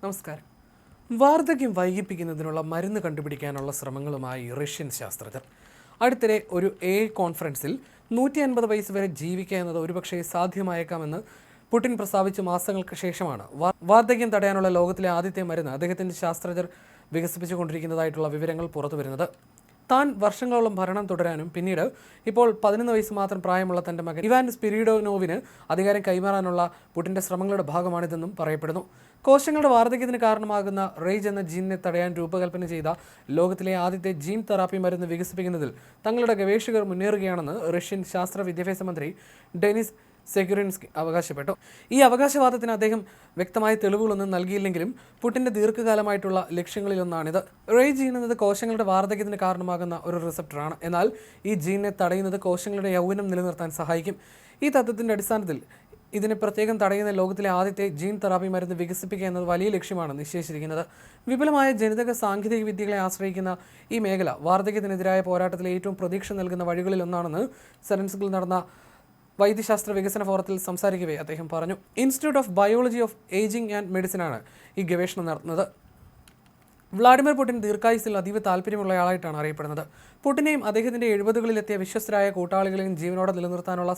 നമസ്കാരം. വാർദ്ധക്യം വൈകിപ്പിക്കുന്നതിനുള്ള മരുന്ന് കണ്ടുപിടിക്കാനുള്ള ശ്രമങ്ങളുമായി റഷ്യൻ ശാസ്ത്രജ്ഞർ. അടുത്തിടെ ഒരു കോൺഫറൻസിൽ 150 വയസ്സ് വരെ ജീവിക്കുക എന്നത് ഒരുപക്ഷെ സാധ്യമായേക്കാമെന്ന് പുടിൻ പ്രസ്താവിച്ച മാസങ്ങൾക്ക് ശേഷമാണ് വാർദ്ധക്യം തടയാനുള്ള ലോകത്തിലെ ആദ്യത്തെ മരുന്ന് അദ്ദേഹത്തിൻ്റെ ശാസ്ത്രജ്ഞർ വികസിപ്പിച്ചുകൊണ്ടിരിക്കുന്നതായിട്ടുള്ള വിവരങ്ങൾ പുറത്തുവരുന്നത്. താൻ വർഷങ്ങളോളം ഭരണം തുടരാനും പിന്നീട് ഇപ്പോൾ 11 വയസ്സ് മാത്രം പ്രായമുള്ള തൻ്റെ മകൻ ഇവാൻ സ്പിരിഡോനോവിന് അധികാരം കൈമാറാനുള്ള പുടിൻ്റെ ശ്രമങ്ങളുടെ ഭാഗമാണിതെന്നും പറയപ്പെടുന്നു. കോശങ്ങളുടെ വാർദ്ധക്യത്തിന് കാരണമാകുന്ന റേജ് എന്ന ജീനിനെ തടയാൻ രൂപകൽപ്പന ചെയ്ത ലോകത്തിലെ ആദ്യത്തെ ജീൻ തെറാപ്പി മരുന്ന് വികസിപ്പിക്കുന്നതിൽ തങ്ങളുടെ ഗവേഷകർ മുന്നേറുകയാണെന്ന് റഷ്യൻ ശാസ്ത്ര വിദ്യാഭ്യാസ മന്ത്രി ഡെനിസ് സെക്യുറിൻസ്കി അവകാശപ്പെട്ടു. ഈ അവകാശവാദത്തിന് അദ്ദേഹം വ്യക്തമായ തെളിവുകളൊന്നും നൽകിയില്ലെങ്കിലും പുടിൻ്റെ ദീർഘകാലമായിട്ടുള്ള ലക്ഷ്യങ്ങളിലൊന്നാണിത്. റേജ് ജീൻ എന്നത് കോശങ്ങളുടെ വാർദ്ധക്യത്തിന് കാരണമാകുന്ന ഒരു റിസപ്റ്ററാണ്. എന്നാൽ ഈ ജീനിനെ തടയുന്നത് കോശങ്ങളുടെ യൗവനം നിലനിർത്താൻ സഹായിക്കും. ഈ തത്വത്തിൻ്റെ അടിസ്ഥാനത്തിൽ ഇതിനെ പ്രത്യേകം തടയുന്ന ലോകത്തിലെ ആദ്യത്തെ ജീൻ തെറാപ്പി മരുന്ന് വികസിപ്പിക്കുക എന്നത് വലിയ ലക്ഷ്യമാണ് നിശ്ചയിച്ചിരിക്കുന്നത്. വിപുലമായ ജനിതക സാങ്കേതിക വിദ്യകളെ ആശ്രയിക്കുന്ന ഈ മേഖല വാർദ്ധക്യത്തിനെതിരായ പോരാട്ടത്തിൽ ഏറ്റവും പ്രതീക്ഷ നൽകുന്ന വഴികളിലൊന്നാണെന്ന് സെറൻസ്കിൽ നടന്ന വൈദ്യശാസ്ത്ര വികസന ഫോറത്തിൽ സംസാരിക്കവേ അദ്ദേഹം പറഞ്ഞു. Institute of biology of ageing and മെഡിസിനാണ് ഈ ഗവേഷണം നടത്തുന്നത്. വ്ളാഡിമിർ പുടിൻ ദീർഘായുസിൽ അതീവ താല്പര്യമുള്ളയാളായിട്ടാണ് അറിയപ്പെടുന്നത്. പുടിനെയും അദ്ദേഹത്തിൻ്റെ 70കളിലെത്തിയ വിശ്വസ്തരായ കൂട്ടാളികളെയും ജീവനോടെ നിലനിർത്താനുള്ള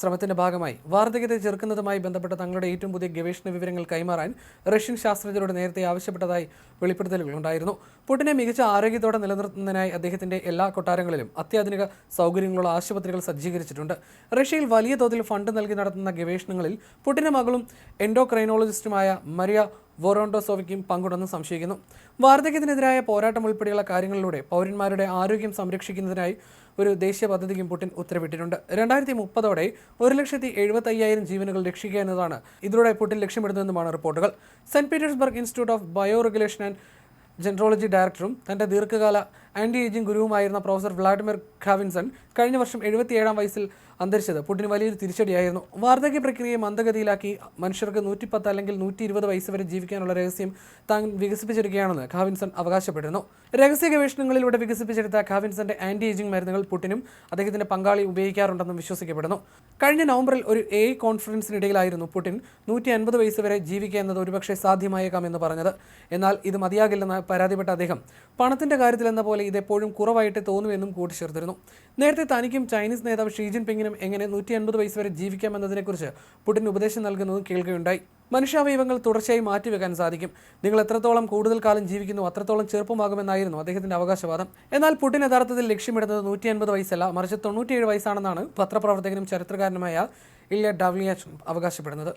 ശ്രമത്തിൻ്റെ ഭാഗമായി വാർദ്ധക്യത്തെ ചെറുക്കുന്നതുമായി ബന്ധപ്പെട്ട തങ്ങളുടെ ഏറ്റവും പുതിയ ഗവേഷണ വിവരങ്ങൾ കൈമാറാൻ റഷ്യൻ ശാസ്ത്രജ്ഞരോട് നേരത്തെ ആവശ്യപ്പെട്ടതായി വെളിപ്പെടുത്തലുകളുണ്ടായിരുന്നു. പുടിനെ മികച്ച ആരോഗ്യത്തോടെ നിലനിർത്തുന്നതിനായി അദ്ദേഹത്തിൻ്റെ എല്ലാ കൊട്ടാരങ്ങളിലും അത്യാധുനിക സൗകര്യങ്ങളുള്ള ആശുപത്രികൾ സജ്ജീകരിച്ചിട്ടുണ്ട്. റഷ്യയിൽ വലിയ തോതിൽ ഫണ്ട് നൽകി നടത്തുന്ന ഗവേഷണങ്ങളിൽ പുടിൻ്റെ മകളും എൻഡോക്രൈനോളജിസ്റ്റുമായ മരിയ വോറോണ്ടോസോവയ്ക്കും പങ്കുണ്ടെന്ന് സംശയിക്കുന്നു. വാർദ്ധക്യത്തിനെതിരായ പോരാട്ടം ഉൾപ്പെടെയുള്ള കാര്യങ്ങളിലൂടെ പൗരന്മാരുടെ ആരോഗ്യം സംരക്ഷിക്കുന്നതിനായി ഒരു ദേശീയ പദ്ധതിക്കും പുടിൻ ഉത്തരവിട്ടിട്ടുണ്ട്. 2030 1,75,000 ജീവനുകൾ രക്ഷിക്കുക എന്നതാണ് ഇതിലൂടെ പുടിൻ ലക്ഷ്യമിടുന്നതെന്നുമാണ് റിപ്പോർട്ടുകൾ. Saint Petersburg institute of bio regulation and ജനറോളജി ഡയറക്ടറും തൻ്റെ ദീർഘകാല ആൻറ്റി ഏജിംഗ് ഗുരുവുമായിരുന്ന പ്രൊഫസർ വ്ളാഡിമിർ ഖാവിൻസൺ കഴിഞ്ഞ വർഷം 77-ാം വയസ്സിൽ അന്തരിച്ചത് പുടിന് വലിയൊരു തിരിച്ചടിയായിരുന്നു. വാർദ്ധക്യ പ്രക്രിയയെ മന്ദഗതിയിലാക്കി മനുഷ്യർക്ക് 110 അല്ലെങ്കിൽ 120 വയസ്സ് വരെ ജീവിക്കാനുള്ള രഹസ്യം താൻ വികസിപ്പിച്ചെടുക്കുകയാണെന്ന് ഖാവിൻസൺ അവകാശപ്പെട്ടിരുന്നു. രഹസ്യ ഗവേഷണങ്ങളിലൂടെ വികസിപ്പിച്ചെടുത്ത ഖാവിൻസന്റെ ആൻറ്റി ഏജിംഗ് മരുന്നുകൾ പുടിനും അദ്ദേഹത്തിൻ്റെ പങ്കാളി ഉപയോഗിക്കാറുണ്ടെന്നും വിശ്വസിക്കപ്പെടുന്നു. കഴിഞ്ഞ നവംബറിൽ ഒരു കോൺഫറൻസിനിടയിലായിരുന്നു പുടിൻ 150 വയസ്സ് വരെ ജീവിക്കുക എന്നത് ഒരുപക്ഷെ സാധ്യമായേക്കാമെന്ന് പറഞ്ഞത്. എന്നാൽ ഇത് മതിയാകില്ലെന്ന് പരാതിപ്പെട്ട അദ്ദേഹം പണത്തിൻ്റെ കാര്യത്തിലെന്ന പോലെ ഇതെപ്പോഴും കുറവായിട്ട് തോന്നുമെന്നും കൂട്ടിച്ചേർത്തിരുന്നു. നേരത്തെ തനിക്കും ചൈനീസ് നേതാവ് ഷീ ജിൻപിങ്ങിനും എങ്ങനെ 150 വയസ്സ് വരെ ജീവിക്കാമെന്നതിനെക്കുറിച്ച് പുടിൻ ഉപദേശം നൽകുന്നതും കേൾക്കുകയുണ്ടായി. മനുഷ്യാവയവങ്ങൾ തുടർച്ചയായി മാറ്റിവെക്കാൻ സാധിക്കും. നിങ്ങൾ എത്രത്തോളം കൂടുതൽ കാലം ജീവിക്കുന്നു അത്രത്തോളം ചെറുപ്പമാകുമെന്നായിരുന്നു അദ്ദേഹത്തിൻ്റെ അവകാശവാദം. എന്നാൽ പുടിൻ യഥാർത്ഥത്തിൽ ലക്ഷ്യമിടുന്നത് 150 വയസ്സല്ല, മറിച്ച് 97 വയസ്സാണെന്നാണ് പത്രപ്രവർത്തകനും ചരിത്രകാരനുമായ ഇല്യ ഡാവ്ലിയാച്ച് അവകാശപ്പെടുന്നത്.